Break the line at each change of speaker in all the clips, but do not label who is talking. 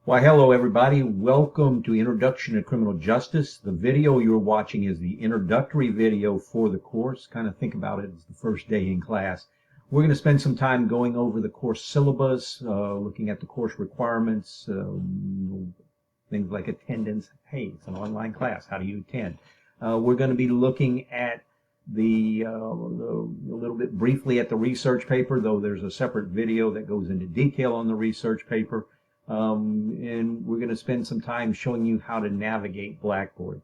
Why, hello everybody. Welcome to Introduction to Criminal Justice. The video you're watching is the introductory video for the course. Kind of think about it as the first day in class. We're going to spend some time going over the course syllabus, looking at the course requirements, things like attendance. Hey, it's an online class. How do you attend? We're going to be looking at a little bit briefly at the research paper, though there's a separate video that goes into detail on the research paper. And we're going to spend some time showing you how to navigate Blackboard.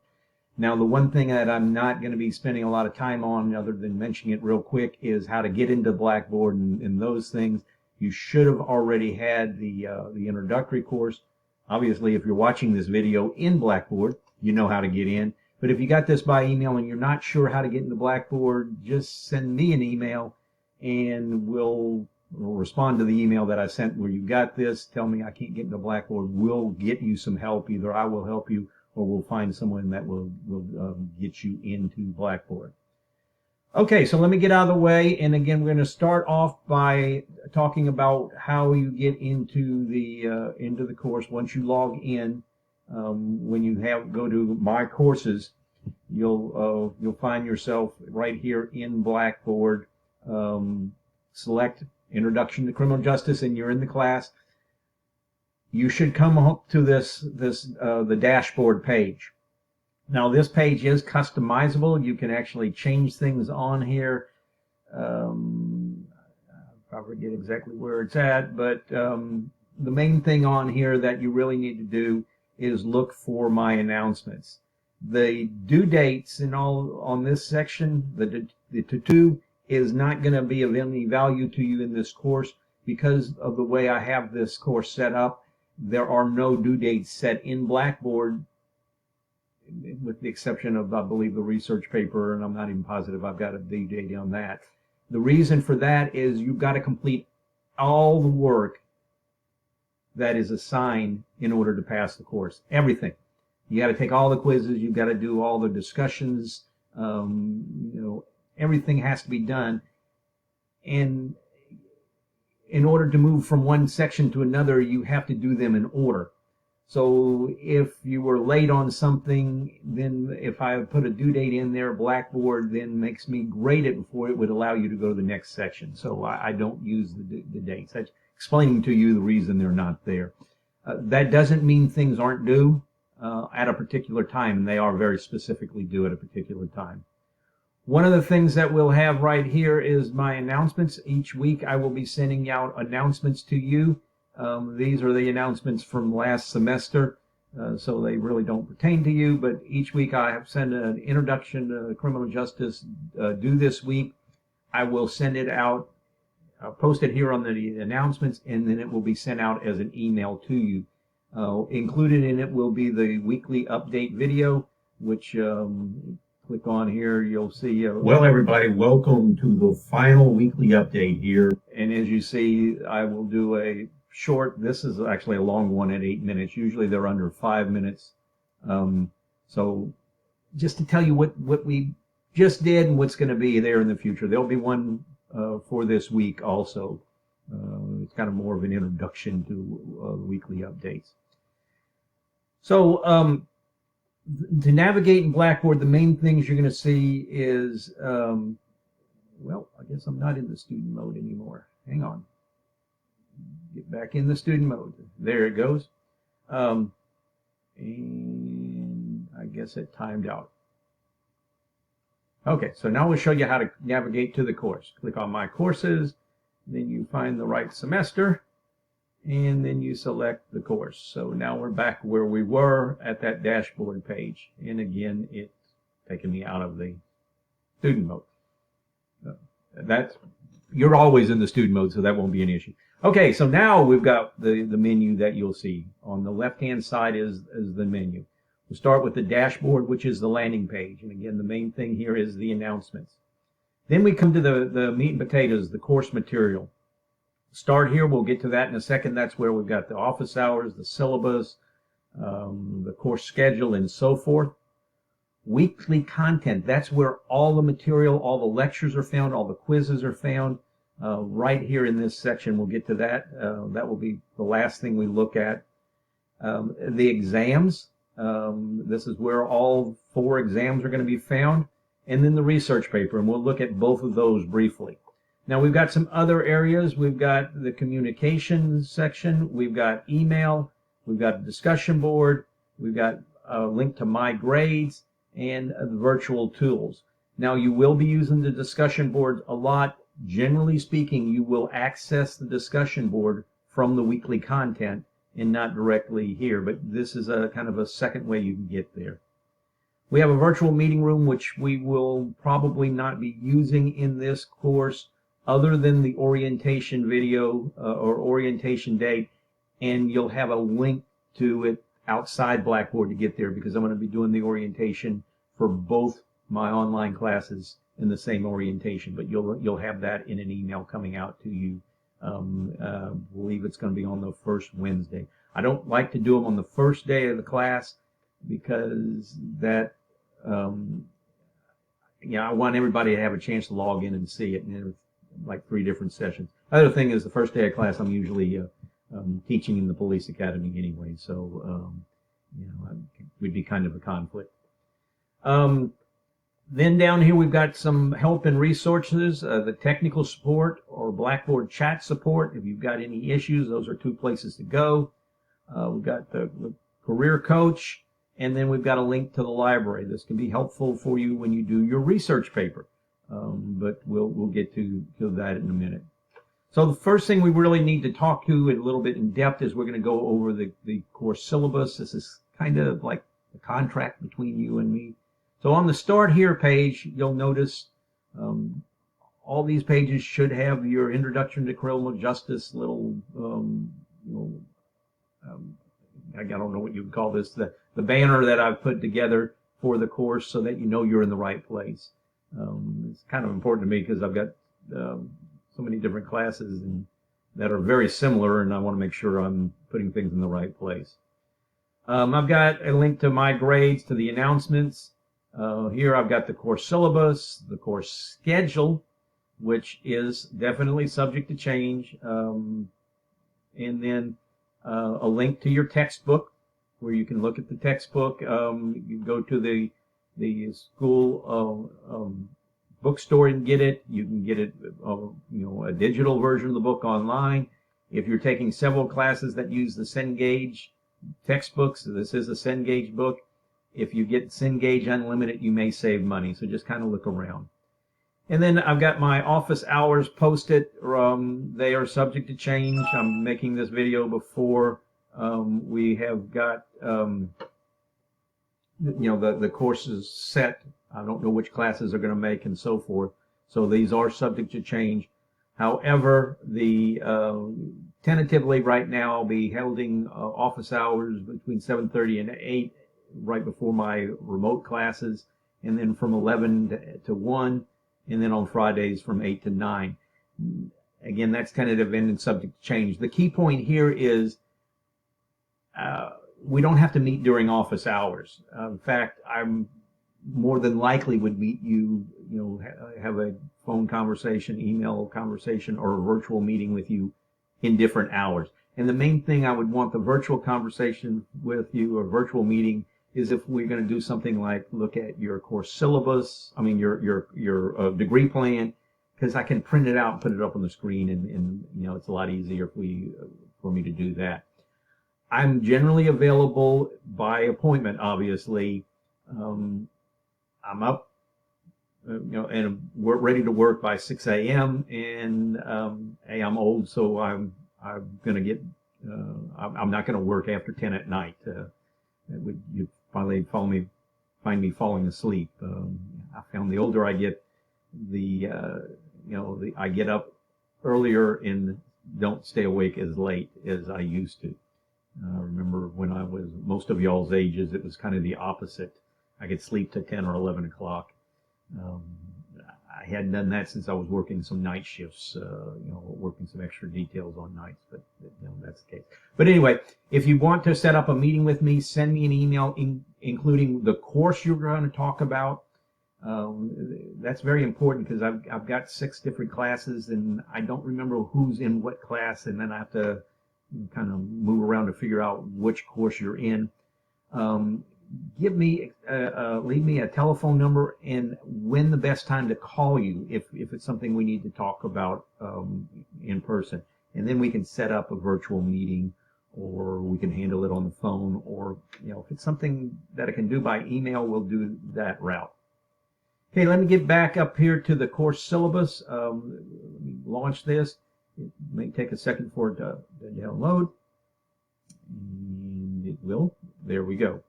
Now, the one thing that I'm not going to be spending a lot of time on, other than mentioning it real quick, is how to get into Blackboard and those things. You should have already had the introductory course. Obviously, if you're watching this video in Blackboard, you know how to get in. But if you got this by email and you're not sure how to get into Blackboard, just send me an email and we'll respond to the email that I sent where you got this. Tell me I can't get into Blackboard. We'll get you some help. Either I will help you or we'll find someone that will get you into Blackboard. Okay, so let me get out of the way. And again, we're going to start off by talking about how you get into the course. Once you log in, when you go to My Courses, you'll find yourself right here in Blackboard. Select Introduction to Criminal Justice, and you're in the class. You should come up to the dashboard page. Now, this page is customizable. You can actually change things on here. I forget exactly where it's at, but the main thing on here that you really need to do is look for my announcements. The due dates and all on this section, the to-do, is not going to be of any value to you in this course because of the way I have this course set up. There are no due dates set in Blackboard, with the exception of, I believe, the research paper, and I'm not even positive I've got a due date on that. The reason for that is you've got to complete all the work that is assigned in order to pass the course. Everything. You got to take all the quizzes. You've got to do all the discussions. Everything has to be done, and in order to move from one section to another, you have to do them in order. So if you were late on something, then if I put a due date in there, Blackboard then makes me grade it before it would allow you to go to the next section. So I don't use the dates. That's explaining to you the reason they're not there. That doesn't mean things aren't due at a particular time, and they are very specifically due at a particular time. One of the things that we'll have right here is my announcements. Each week I will be sending out announcements to you. These are the announcements from last semester, so they really don't pertain to you, but each week I have sent an introduction to criminal justice due this week. I will send it out, post it here on the announcements, and then it will be sent out as an email to you. Included in it will be the weekly update video, which click on here, you'll see. Well, everybody, welcome to the final weekly update here. And as you see, I will do a short, this is actually a long one at 8 minutes. Usually they're under 5 minutes. So just to tell you what we just did and what's going to be there in the future. There'll be one for this week also. It's kind of more of an introduction to weekly updates. So, to navigate in Blackboard, the main things you're going to see is, well, I guess I'm not in the student mode anymore. Hang on. Get back in the student mode. There it goes. And I guess it timed out. Okay, so now we'll show you how to navigate to the course. Click on My Courses, then you find the right semester, and then you select the course. So now we're back where we were at that dashboard page. And again, it's taken me out of the student mode. You're always in the student mode, so that won't be an issue. Okay, so now we've got the menu that you'll see. On the left-hand side is the menu. We'll start with the dashboard, which is the landing page. And again, the main thing here is the announcements. Then we come to the meat and potatoes, the course material. Start here, we'll get to that in a second. That's where we've got the office hours, the syllabus, the course schedule, and so forth. Weekly content, that's where all the material, all the lectures are found, all the quizzes are found. Right here in this section, we'll get to that. That will be the last thing we look at. The exams, this is where all 4 exams are going to be found, and then the research paper, and we'll look at both of those briefly. Now we've got some other areas. We've got the communications section, we've got email, we've got a discussion board, we've got a link to My Grades, and the virtual tools. Now you will be using the discussion board a lot. Generally speaking, you will access the discussion board from the weekly content and not directly here, but this is a kind of a second way you can get there. We have a virtual meeting room, which we will probably not be using in this course other than the orientation video or orientation date, and you'll have a link to it outside Blackboard to get there, because I'm going to be doing the orientation for both my online classes in the same orientation, but you'll have that in an email coming out to you. I believe it's going to be on the first Wednesday. I don't like to do them on the first day of the class because that, I want everybody to have a chance to log in and see it, and there's like 3 different sessions. Other thing is, the first day of class I'm usually teaching in the police academy anyway, so it would be kind of a conflict. Then down here we've got some help and resources, the technical support or Blackboard chat support. If you've got any issues, those are 2 places to go. We've got the career coach, and then we've got a link to the library. This can be helpful for you when you do your research paper, but we'll get to that in a minute. So the first thing we really need to talk to a little bit in depth is we're going to go over the course syllabus. This is kind of like the contract between you and me. So on the Start Here page, you'll notice all these pages should have your Introduction to Criminal Justice little, I don't know what you would call this, the banner that I've put together for the course so that you know you're in the right place. It's kind of important to me because I've got so many different classes that are very similar, and I want to make sure I'm putting things in the right place. I've got a link to My Grades, to the announcements. Here I've got the course syllabus, the course schedule, which is definitely subject to change, and then a link to your textbook where you can look at the textbook. You can go to the school bookstore and get it. You can get it, a digital version of the book online. If you're taking several classes that use the Cengage textbooks, this is a Cengage book. If you get Cengage Unlimited, you may save money, so just kind of look around. And then I've got my office hours posted. They are subject to change. I'm making this video before we have got the courses set. I don't know which classes are going to make and so forth. So these are subject to change. However, tentatively right now I'll be holding office hours between 7:30 and 8 right before my remote classes, and then from 11 to 1, and then on Fridays from 8 to 9. Again, that's tentative and subject to change. The key point here is we don't have to meet during office hours. In fact, I'm more than likely would meet you, have a phone conversation, email conversation, or a virtual meeting with you in different hours. And the main thing I would want the virtual conversation with you, or virtual meeting, is if we're going to do something like look at your course syllabus, your degree plan, because I can print it out and put it up on the screen, and it's a lot easier for me to do that. I'm generally available by appointment, obviously. I'm up, and we're ready to work by 6 a.m. And I'm old, so I'm going to get. I'm not going to work after 10 at night. You'd finally find me falling asleep. I found the older I get, I get up earlier and don't stay awake as late as I used to. I remember when I was most of y'all's ages, it was kind of the opposite. I could sleep to 10 or 11 o'clock. I hadn't done that since I was working some night shifts, working some extra details on nights, but that's the case. But anyway, if you want to set up a meeting with me, send me an email including the course you're going to talk about. That's very important because I've got 6 different classes and I don't remember who's in what class, and then I have to kind of move around to figure out which course you're in. Leave me a telephone number and when the best time to call you if it's something we need to talk about in person. And then we can set up a virtual meeting, or we can handle it on the phone, or if it's something that I can do by email, we'll do that route. Okay, let me get back up here to the course syllabus. Let me launch this. It may take a second for it to download. And it will. There we go.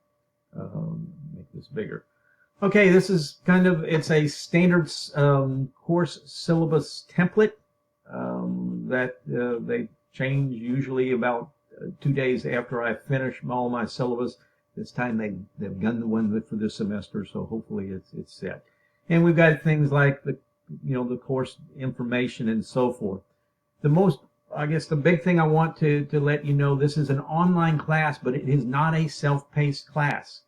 Make this bigger. Okay, this is it's a standard course syllabus template that they change usually about 2 days after I finish all my syllabus. This time they've done the one for this semester, so hopefully it's set. And we've got things like the course information and so forth. The big thing I want to let you know, this is an online class, but it is not a self-paced class.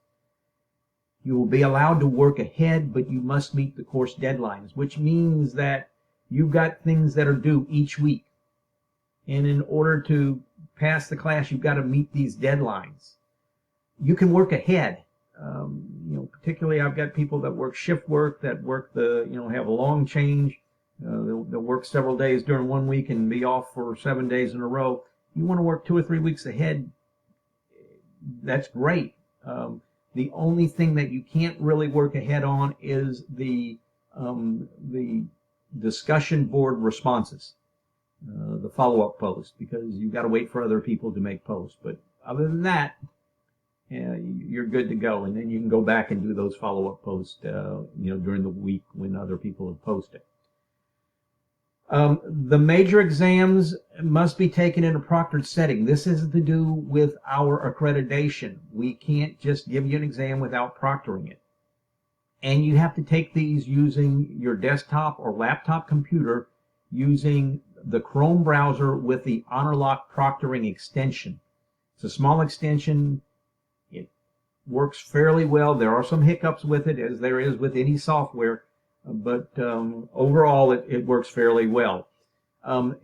You will be allowed to work ahead, but you must meet the course deadlines, which means that you've got things that are due each week. And in order to pass the class, you've got to meet these deadlines. You can work ahead. Particularly I've got people that work shift work, that work have a long change. They'll work several days during 1 week and be off for 7 days in a row. You want to work 2 or 3 weeks ahead, that's great. The only thing that you can't really work ahead on is the discussion board responses, the follow-up post, because you've got to wait for other people to make posts. But other than that, you're good to go, and then you can go back and do those follow-up posts, during the week when other people have posted. The major exams must be taken in a proctored setting. This is to do with our accreditation. We can't just give you an exam without proctoring it. And you have to take these using your desktop or laptop computer using the Chrome browser with the HonorLock proctoring extension. It's a small extension. It works fairly well. There are some hiccups with it, as there is with any software. But overall, it works fairly well.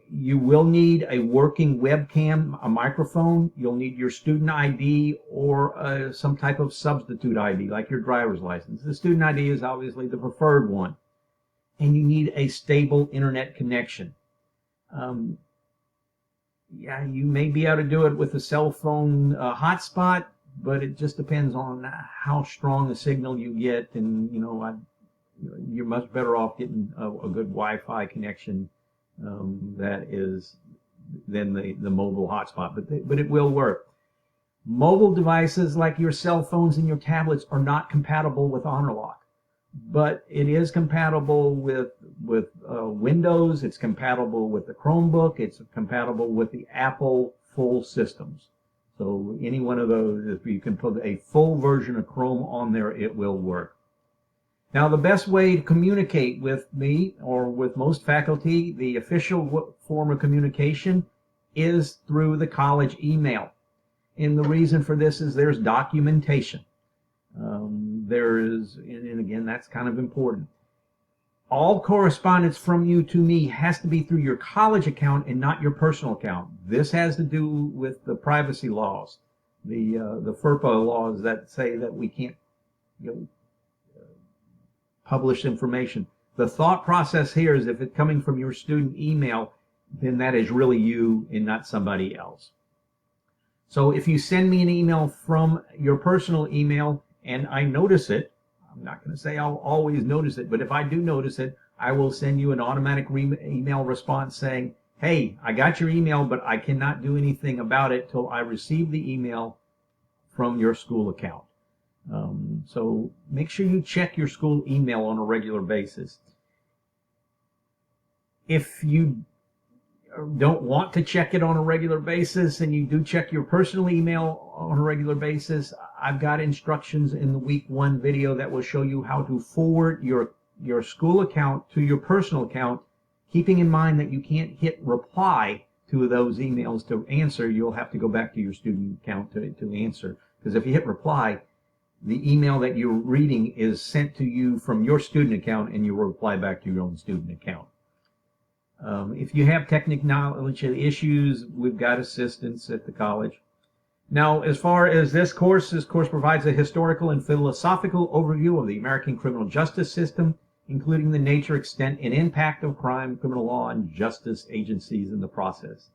You will need a working webcam, a microphone. You'll need your student ID or some type of substitute ID, like your driver's license. The student ID is obviously the preferred one. And you need a stable internet connection. You may be able to do it with a cell phone hotspot, but it just depends on how strong a signal you get. And, you're much better off getting a good Wi-Fi connection that is than the mobile hotspot, but it will work. Mobile devices like your cell phones and your tablets are not compatible with HonorLock, but it is compatible with Windows. It's compatible with the Chromebook. It's compatible with the Apple full systems. So any one of those, if you can put a full version of Chrome on there, it will work. Now, the best way to communicate with me or with most faculty, the official form of communication, is through the college email. And the reason for this is there's documentation. And again, that's kind of important. All correspondence from you to me has to be through your college account and not your personal account. This has to do with the privacy laws, the FERPA laws that say that we can't publish information. The thought process here is if it's coming from your student email, then that is really you and not somebody else. So if you send me an email from your personal email and I notice it, I'm not going to say I'll always notice it, but if I do notice it, I will send you an automatic email response saying, hey, I got your email, but I cannot do anything about it till I receive the email from your school account. So make sure you check your school email on a regular basis. If you don't want to check it on a regular basis and you do check your personal email on a regular basis, I've got instructions in the week 1 video that will show you how to forward your school account to your personal account, keeping in mind that you can't hit reply to those emails to answer. You'll have to go back to your student account to answer, because if you hit reply, the email that you're reading is sent to you from your student account and you will reply back to your own student account. If you have technical knowledge of issues, we've got assistance at the college. Now, as far as this course provides a historical and philosophical overview of the American criminal justice system, including the nature, extent, and impact of crime, criminal law, and justice agencies in the process.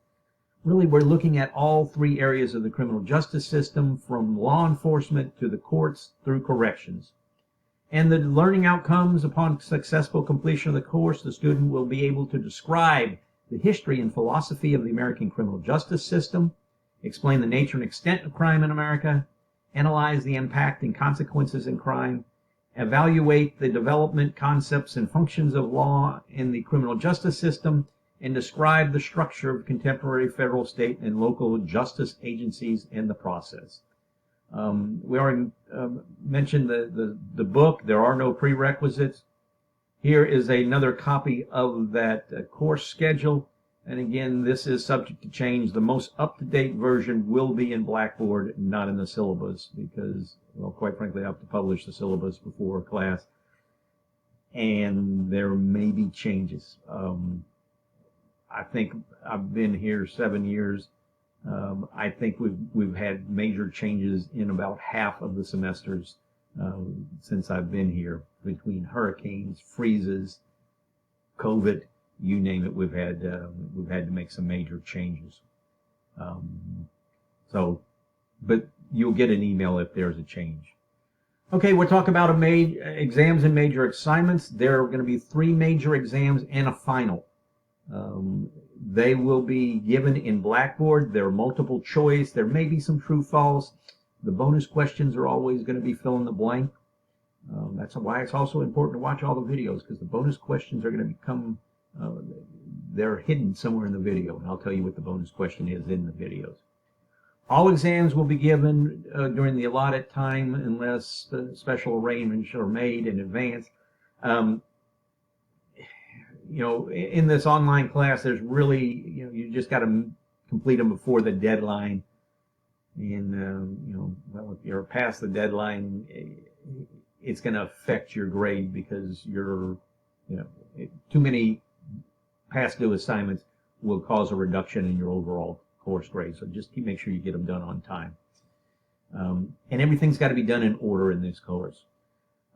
Really, we're looking at all three areas of the criminal justice system, from law enforcement to the courts through corrections. And the learning outcomes: upon successful completion of the course, the student will be able to describe the history and philosophy of the American criminal justice system, explain the nature and extent of crime in America, analyze the impact and consequences in crime, evaluate the development, concepts, and functions of law in the criminal justice system, and describe the structure of contemporary federal, state, and local justice agencies in the process. We already mentioned the book. There are no prerequisites. Here is another copy of that course schedule. And again, this is subject to change. The most up-to-date version will be in Blackboard, not in the syllabus, because, well, quite frankly, I have to publish the syllabus before class, and there may be changes. I think I've been here 7 years. I think we've had major changes in about half of the semesters since I've been here, between hurricanes, freezes, COVID, you name it. We've had to make some major changes. But you'll get an email if there's a change. Okay, we'll talk about exams and major assignments. There are going to be 3 major exams and a final. They will be given in Blackboard. They're multiple choice. There may be some true false. The bonus questions are always going to be fill in the blank. That's why it's also important to watch all the videos, because the bonus questions are going to become, they're hidden somewhere in the video, and I'll tell you what the bonus question is in the videos. All exams will be given during the allotted time unless special arrangements are made in advance. In this online class, there's really, you just got to complete them before the deadline. And, well, if you're past the deadline, it's going to affect your grade, because too many past due assignments will cause a reduction in your overall course grade. So just make sure you get them done on time. And everything's got to be done in order in this course.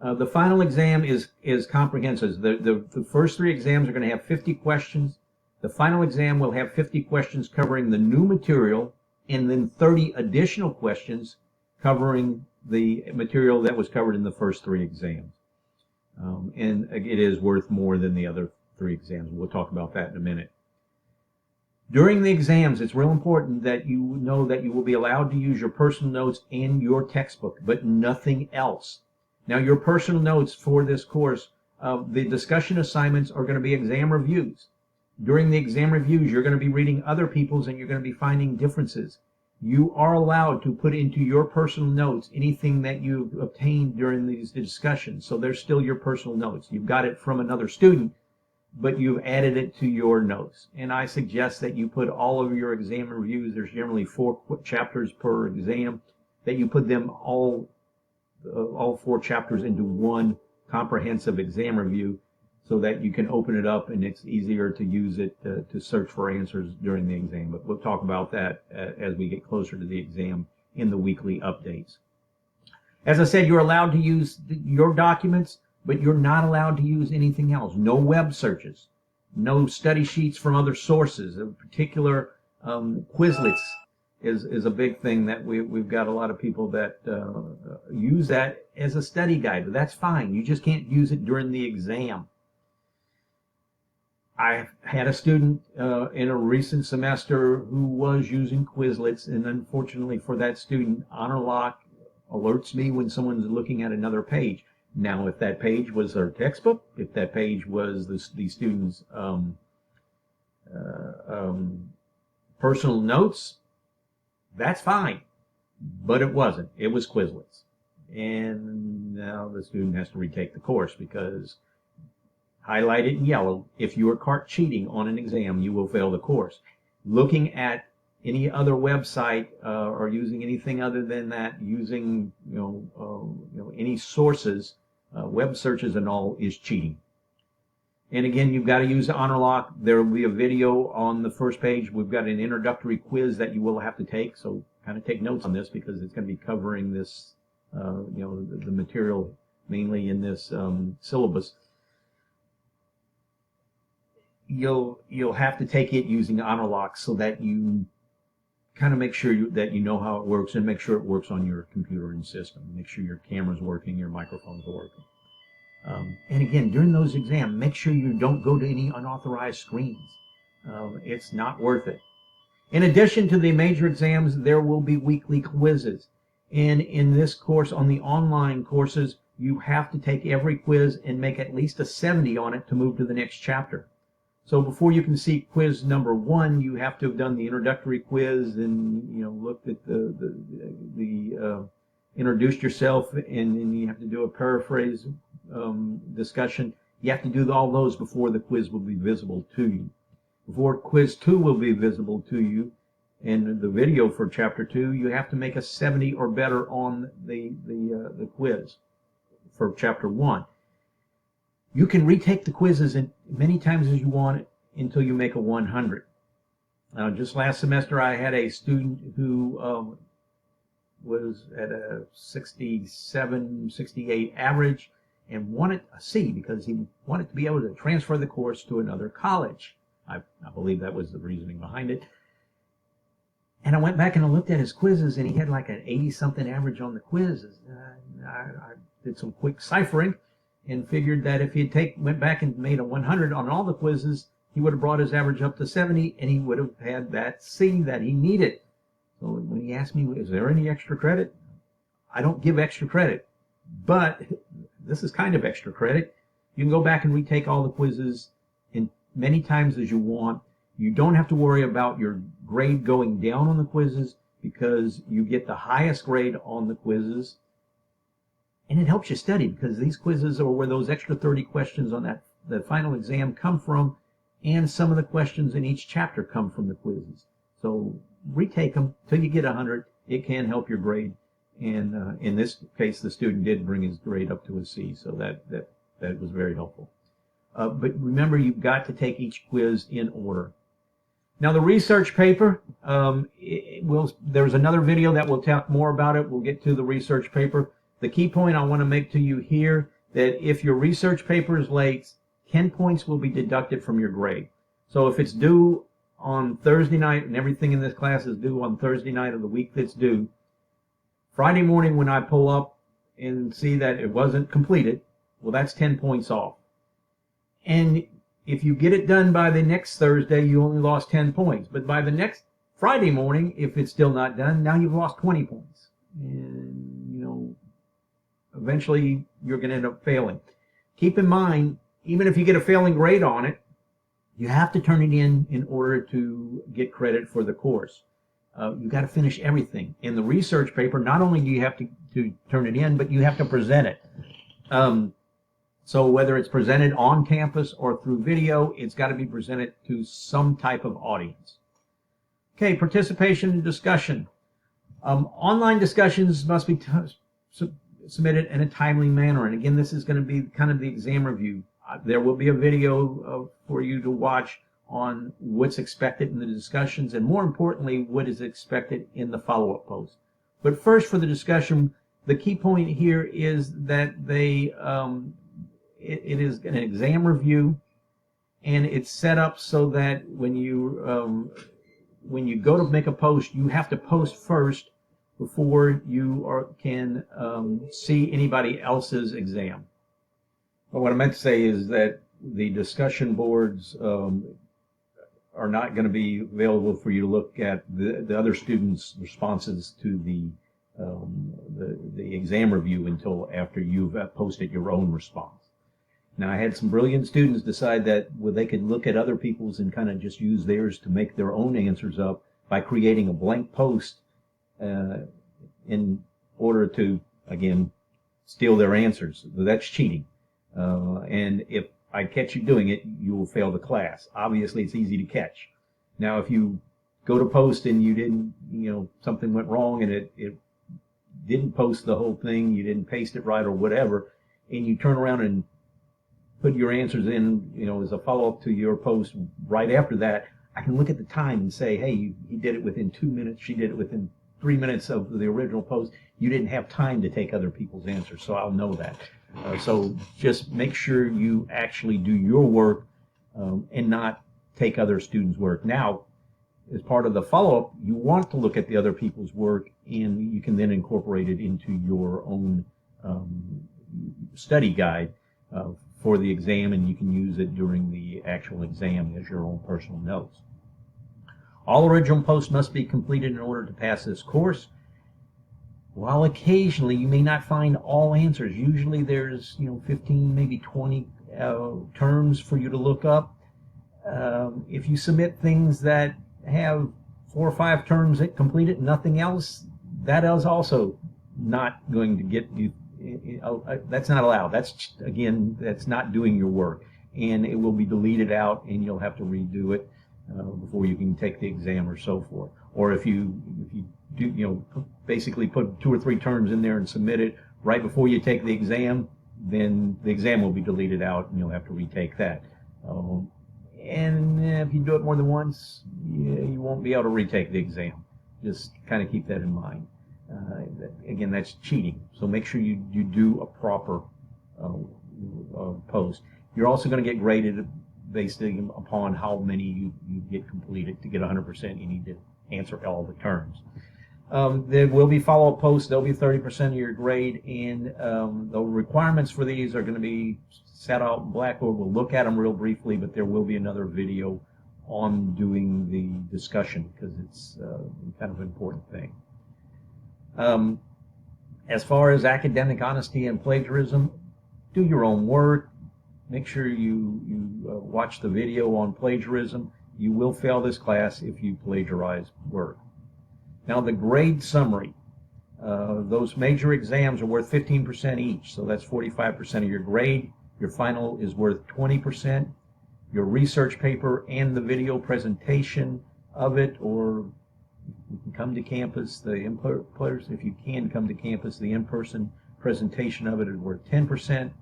The final exam is comprehensive. The first 3 exams are going to have 50 questions. The final exam will have 50 questions covering the new material, and then 30 additional questions covering the material that was covered in the first 3 exams. And it is worth more than the other 3 exams. We'll talk about that in a minute. During the exams, it's real important that you know that you will be allowed to use your personal notes and your textbook, but nothing else. Now, your personal notes for this course, the discussion assignments are going to be exam reviews. During the exam reviews, you're going to be reading other people's, and you're going to be finding differences. You are allowed to put into your personal notes anything that you've obtained during these discussions. So they're still your personal notes. You've got it from another student, but you've added it to your notes. And I suggest that you put all of your exam reviews, there's generally 4 chapters per exam, that you put them all 4 chapters into one comprehensive exam review, so that you can open it up and it's easier to use it to search for answers during the exam. But we'll talk about that as we get closer to the exam in the weekly updates. As I said, you're allowed to use your documents, but you're not allowed to use anything else. No web searches, no study sheets from other sources. In particular, Quizlets is a big thing that we've got a lot of people that use that as a study guide, but that's fine. You just can't use it during the exam. I had a student in a recent semester who was using Quizlets, and unfortunately for that student, HonorLock alerts me when someone's looking at another page. Now, if that page was their textbook, if that page was the student's personal notes, that's fine. But it wasn't. It was Quizlets. And now the student has to retake the course, because highlighted in yellow, if you are caught cheating on an exam, you will fail the course. Looking at any other website or using anything other than that, using any sources, web searches and all, is cheating. And again, you've got to use the honor lock. There will be a video on the first page. We've got an introductory quiz that you will have to take. So kind of take notes on this because it's going to be covering this, the material mainly in this syllabus. You'll have to take it using the honor lock so that you kind of make sure that you know how it works and make sure it works on your computer and system. Make sure your camera's working, your microphones are working. And again, during those exams, make sure you don't go to any unauthorized screens. It's not worth it. In addition to the major exams, there will be weekly quizzes. And in this course, on the online courses, you have to take every quiz and make at least a 70 on it to move to the next chapter. So before you can see quiz number 1, you have to have done the introductory quiz and looked at the introduced yourself, and then you have to do a paraphrase discussion. You have to do all those before the quiz will be visible to you. Before quiz 2 will be visible to you in the video for chapter 2, you have to make a 70 or better on the quiz for chapter 1. You can retake the quizzes many times as you want until you make a 100. Just last semester, I had a student who was at a 67, 68 average and wanted a C because he wanted to be able to transfer the course to another college. I believe that was the reasoning behind it. And I went back and I looked at his quizzes, and he had like an 80-something average on the quizzes. I did some quick ciphering and figured that if he went back and made a 100 on all the quizzes, he would have brought his average up to 70, and he would have had that C that he needed. So when he asked me, is there any extra credit? I don't give extra credit, but this is kind of extra credit. You can go back and retake all the quizzes in many times as you want. You don't have to worry about your grade going down on the quizzes because you get the highest grade on the quizzes. And it helps you study because these quizzes are where those extra 30 questions on the final exam come from, and some of the questions in each chapter come from the quizzes. So retake them till you get 100. It can help your grade. And in this case, the student did bring his grade up to a C, so that was very helpful. But remember, you've got to take each quiz in order. Now, the research paper, there's another video that will talk more about it. We'll get to the research paper. The key point I want to make to you here, that if your research paper is late, 10 points will be deducted from your grade. So if it's due on Thursday night, and everything in this class is due on Thursday night of the week that's due, Friday morning when I pull up and see that it wasn't completed, well, that's 10 points off. And if you get it done by the next Thursday, you only lost 10 points. But by the next Friday morning, if it's still not done, now you've lost 20 points. And, eventually you're going to end up failing. Keep in mind, even if you get a failing grade on it, you have to turn it in order to get credit for the course. You've got to finish everything. In the research paper, not only do you have to turn it in, but you have to present it. So whether it's presented on campus or through video, it's got to be presented to some type of audience. Okay, participation and discussion. Online discussions must be submitted in a timely manner. And again, this is going to be kind of the exam review. There will be a video for you to watch on what's expected in the discussions, and more importantly, what is expected in the follow-up post. But first, for the discussion, the key point here is that it is an exam review, and it's set up so that when you go to make a post, you have to post first before you can see anybody else's exam. But what I meant to say is that the discussion boards are not going to be available for you to look at the other students' responses to the exam review until after you've posted your own response. Now, I had some brilliant students decide that they could look at other people's and kind of just use theirs to make their own answers up by creating a blank post in order to, again, steal their answers. That's cheating. And if I catch you doing it, you will fail the class. Obviously, it's easy to catch. Now, if you go to post and you didn't, something went wrong and it didn't post the whole thing, you didn't paste it right or whatever, and you turn around and put your answers in, as a follow-up to your post right after that, I can look at the time and say, hey, he did it within 2 minutes, she did it within 3 minutes of the original post. You didn't have time to take other people's answers, so I'll know that. So just make sure you actually do your work and not take other students' work. Now, as part of the follow-up, you want to look at the other people's work, and you can then incorporate it into your own study guide for the exam, and you can use it during the actual exam as your own personal notes. All original posts must be completed in order to pass this course. While occasionally you may not find all answers, usually there's 15, maybe 20 terms for you to look up. If you submit things that have 4 or 5 terms completed, nothing else, that is also not going to get you. That's not allowed. That's not doing your work, and it will be deleted out, and you'll have to redo it before you can take the exam or so forth. Or if you do, basically put 2 or 3 terms in there and submit it right before you take the exam, then the exam will be deleted out, and you'll have to retake that. And if you do it more than once, you won't be able to retake the exam. Just kind of keep that in mind. Again, that's cheating. So make sure you do a proper post. You're also going to get graded based upon how many you get completed. To get 100%, you need to answer all the terms. There will be follow-up posts. They'll be 30% of your grade, and the requirements for these are going to be set out in Blackboard. We'll look at them real briefly, but there will be another video on doing the discussion because it's kind of an important thing. As far as academic honesty and plagiarism, do your own work. Make sure you watch the video on plagiarism. You will fail this class if you plagiarize work. Now the grade summary. Those major exams are worth 15% each, so that's 45% of your grade. Your final is worth 20%. Your research paper and the video presentation of it, or you can come to campus, if you can come to campus, the in-person presentation of it is worth 10%.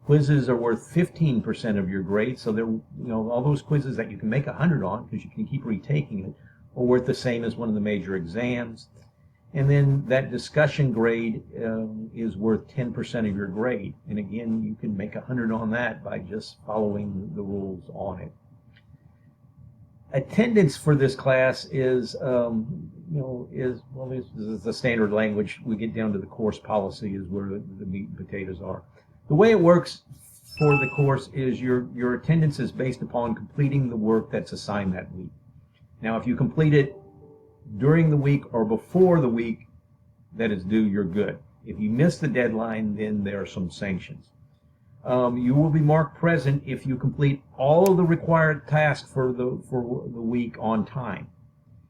Quizzes are worth 15% of your grade, so they're, all those quizzes that you can make 100 on because you can keep retaking it are worth the same as one of the major exams. And then that discussion grade is worth 10% of your grade. And again, you can make 100 on that by just following the rules on it. Attendance for this class is, this is the standard language. We get down to the course policy is where the meat and potatoes are. The way it works for the course is your attendance is based upon completing the work that's assigned that week. Now, if you complete it during the week or before the week that is due, you're good. If you miss the deadline, then there are some sanctions. You will be marked present if you complete all of the required tasks for the week on time.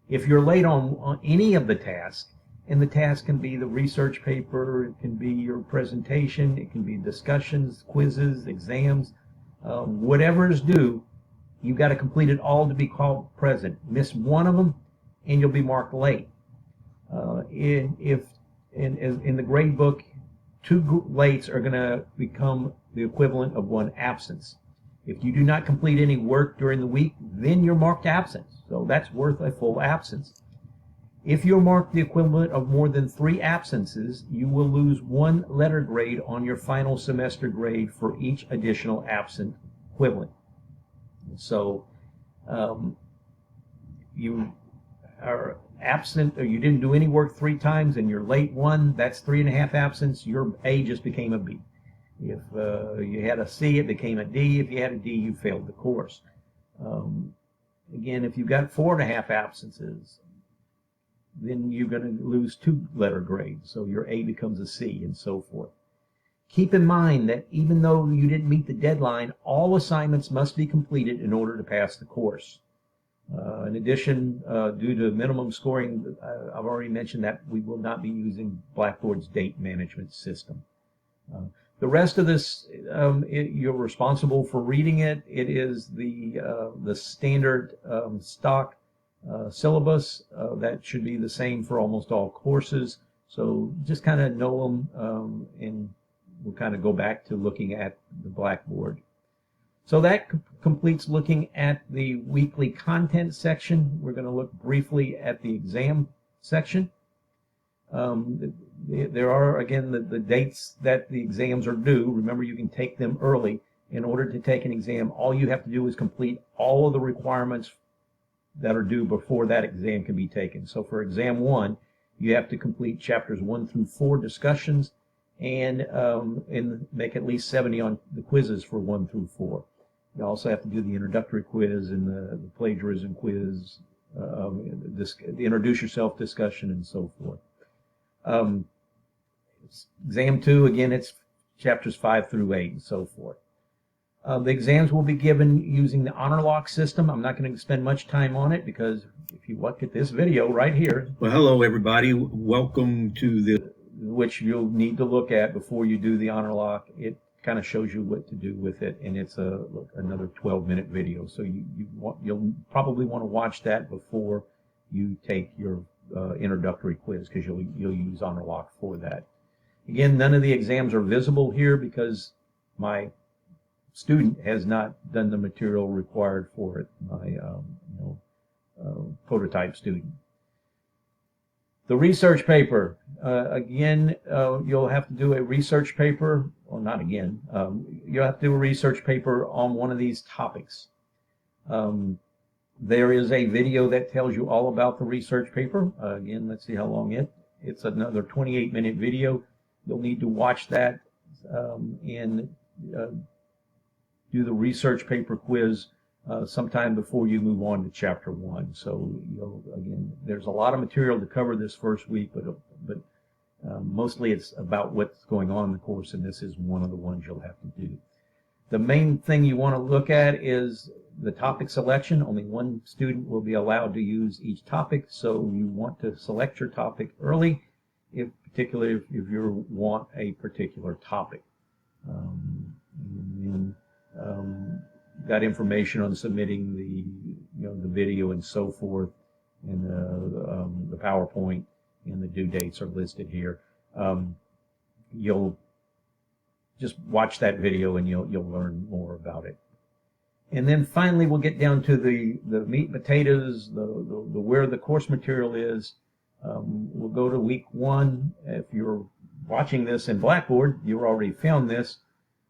If you're late on any of the tasks, and the task can be the research paper, it can be your presentation, it can be discussions, quizzes, exams, whatever is due, you've got to complete it all to be called present. Miss one of them, and you'll be marked late. In the grade book, 2 lates are going to become the equivalent of 1 absence. If you do not complete any work during the week, then you're marked absent. So that's worth a full absence. If you're marked the equivalent of more than 3 absences, you will lose 1 letter grade on your final semester grade for each additional absent equivalent. So you are absent, or you didn't do any work 3 times and you're late 1, that's 3.5 absence. Your A just became a B. If you had a C, it became a D. If you had a D, you failed the course. Again, if you've got 4.5 absences, then you're going to lose 2 letter grades. So your A becomes a C and so forth. Keep in mind that even though you didn't meet the deadline, all assignments must be completed in order to pass the course. In addition, due to minimum scoring, I've already mentioned that we will not be using Blackboard's date management system. The rest of this, you're responsible for reading it. It is the standard stock syllabus that should be the same for almost all courses. So just kind of know them, and we'll kind of go back to looking at the Blackboard So that completes looking at the weekly content section. We're going to look briefly at the exam section. There are, again, the dates that the exams are due. Remember, you can take them early. In order to take an exam, all you have to do is complete all of the requirements that are due before that exam can be taken. So for exam 1, you have to complete chapters 1 through 4 discussions and make at least 70 on the quizzes for 1 through 4. You also have to do the introductory quiz and the plagiarism quiz, the introduce yourself discussion, and so forth. Exam 2, again, it's chapters 5 through 8 and so forth. The exams will be given using the HonorLock system. I'm not going to spend much time on it because if you look at this video right here.
Well, hello everybody. Welcome to the...
Which you'll need to look at before you do the HonorLock. It kind of shows you what to do with it, and it's another 12-minute video. So you'll probably want to watch that before you take your introductory quiz, because you'll use HonorLock for that. Again, none of the exams are visible here because my student has not done the material required for it, my prototype student. The research paper, again, you'll have to do a research paper, well, not again, you'll have to do a research paper on one of these topics. There is a video that tells you all about the research paper. Again, let's see how long it's another 28-minute video. You'll need to watch that and do the research paper quiz sometime before you move on to chapter 1. So again, there's a lot of material to cover this first week, but mostly it's about what's going on in the course, and this is one of the ones you'll have to do. The main thing you want to look at is the topic selection. Only one student will be allowed to use each topic, so you want to select your topic early, particularly if you want a particular topic. Got information on submitting the video and so forth, and the PowerPoint and the due dates are listed here. You'll just watch that video and you'll learn more about it. And then finally we'll get down to the meat and potatoes, the where the course material is. We'll go to week 1. If you're watching this in Blackboard, you already found this.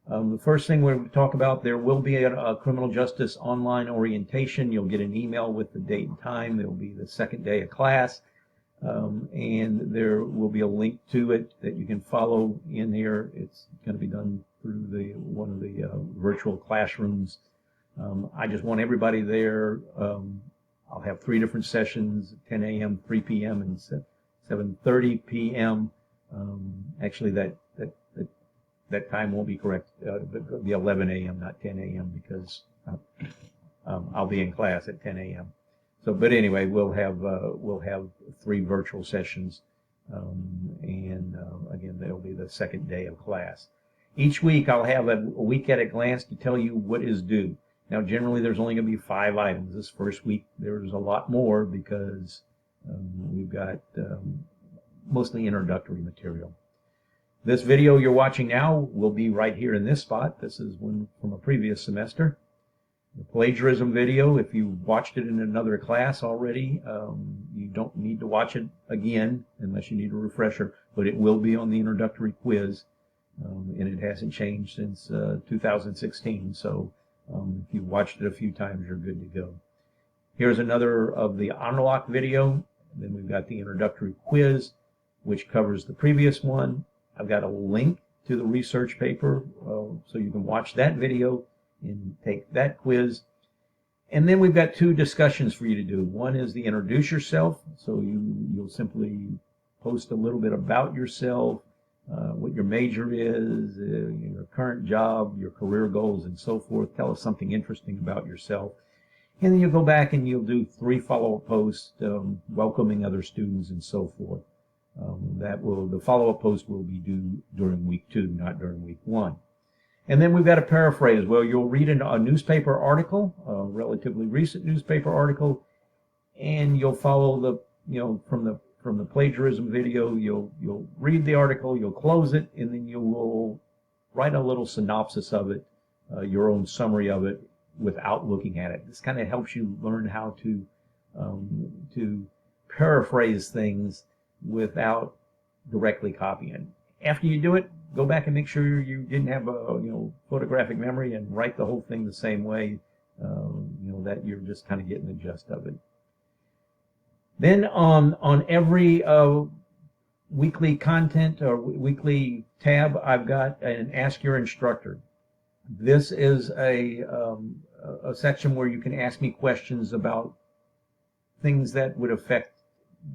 The first thing we'll talk about, there will be a criminal justice online orientation. You'll get an email with the date and time. It will be the second day of class, and there will be a link to it that you can follow in here. It's going to be done through one of the virtual classrooms. I just want everybody there. I'll have 3 different sessions: 10 a.m., 3 p.m., and 7:30 p.m. Actually, that time won't be correct. It'll be 11 a.m., not 10 a.m., because I'll be in class at 10 a.m. So, but anyway, we'll have 3 virtual sessions, and again, that'll be the second day of class. Each week, I'll have a week at a glance to tell you what is due. Now, generally, there's only going to be 5 items. This first week, there's a lot more because we've got mostly introductory material. This video you're watching now will be right here in this spot. This is one from a previous semester. The plagiarism video, if you watched it in another class already, you don't need to watch it again unless you need a refresher, but it will be on the introductory quiz, and it hasn't changed since 2016. So if you've watched it a few times, you're good to go. Here's another of the HonorLock video. Then we've got the introductory quiz, which covers the previous one. I've got a link to the research paper, so you can watch that video and take that quiz. And then we've got 2 discussions for you to do. One is the introduce yourself, so you'll simply post a little bit about yourself, what your major is, your current job, your career goals, and so forth. Tell us something interesting about yourself. And then you'll go back and you'll do 3 follow-up posts, welcoming other students and so forth. The follow-up post will be due during week 2, not during week 1. And then we've got a paraphrase. Well, you'll read a newspaper article, a relatively recent newspaper article, and you'll follow from the plagiarism video. You'll read the article, you'll close it, and then you will write a little synopsis of it your own summary of it without looking at it. This kind of helps you learn how to paraphrase things without directly copying. After you do it, go back and make sure you didn't have a photographic memory, and write the whole thing the same way, that you're just kind of getting the gist of it. Then on every weekly content or weekly tab, I've got an Ask Your Instructor. This is a section where you can ask me questions about things that would affect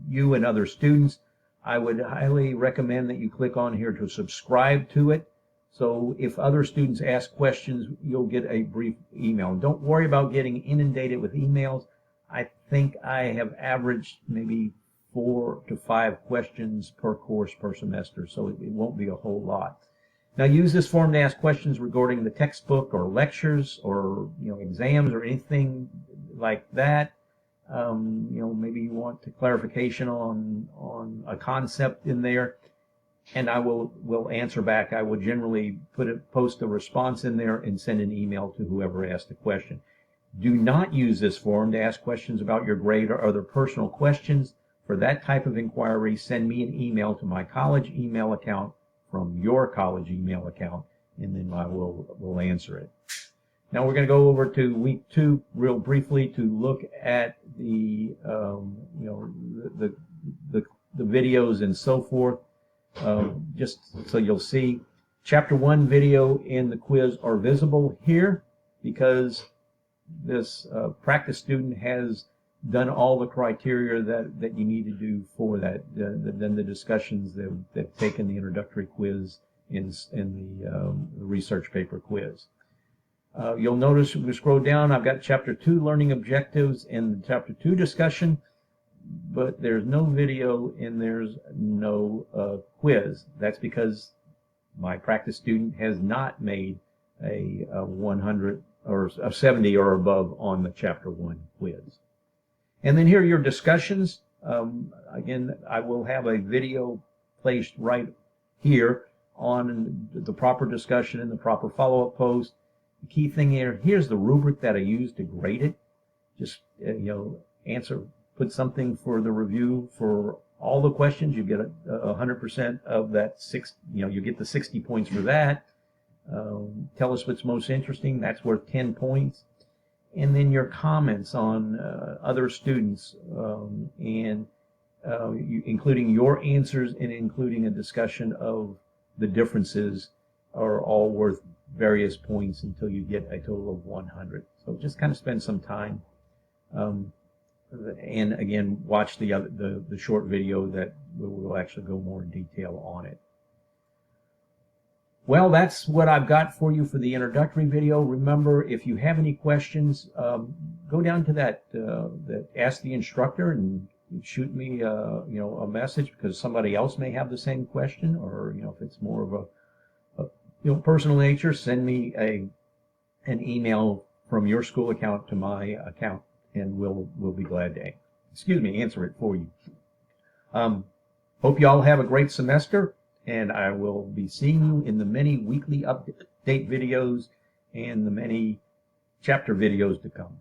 you and other students. I would highly recommend that you click on here to subscribe to it. So if other students ask questions, you'll get a brief email. Don't worry about getting inundated with emails. I think I have averaged maybe 4 to 5 questions per course per semester, so it won't be a whole lot. Now use this form to ask questions regarding the textbook or lectures or exams or anything like that. Maybe you want clarification on a concept in there, and I will answer back. I will generally post a response in there and send an email to whoever asked the question. Do not use this form to ask questions about your grade or other personal questions. For that type of inquiry, send me an email to my college email account from your college email account, and then I will answer it. Now we're going to go over to week 2 real briefly to look at the videos and so forth. Just so you'll see, Chapter 1 video and the quiz are visible here because this practice student has done all the criteria that you need to do for that. Then the discussions they've taken the introductory quiz in the research paper quiz. You'll notice we scroll down, I've got Chapter 2 learning objectives and the Chapter 2 discussion, but there's no video and there's no quiz. That's because my practice student has not made a 100 or a 70 or above on the Chapter 1 quiz. And then here are your discussions. Again, I will have a video placed right here on the proper discussion and the proper follow-up post. The key thing here's the rubric that I use to grade it. Just put something for the review for all the questions. You get 100% of that you get the 60 points for that. Tell us what's most interesting. That's worth 10 points. And then your comments on other students, including your answers and including a discussion of the differences, are all worth various points until you get a total of 100. So just kind of spend some time, and again, watch the short video that will actually go more in detail on it. Well, that's what I've got for you for the introductory video. Remember, if you have any questions, go down to that Ask the Instructor and shoot me a message, because somebody else may have the same question, or if it's more of a personal nature, send me an email from your school account to my account, and we'll be glad to answer it for you. Hope you all have a great semester, and I will be seeing you in the many weekly update videos and the many chapter videos to come.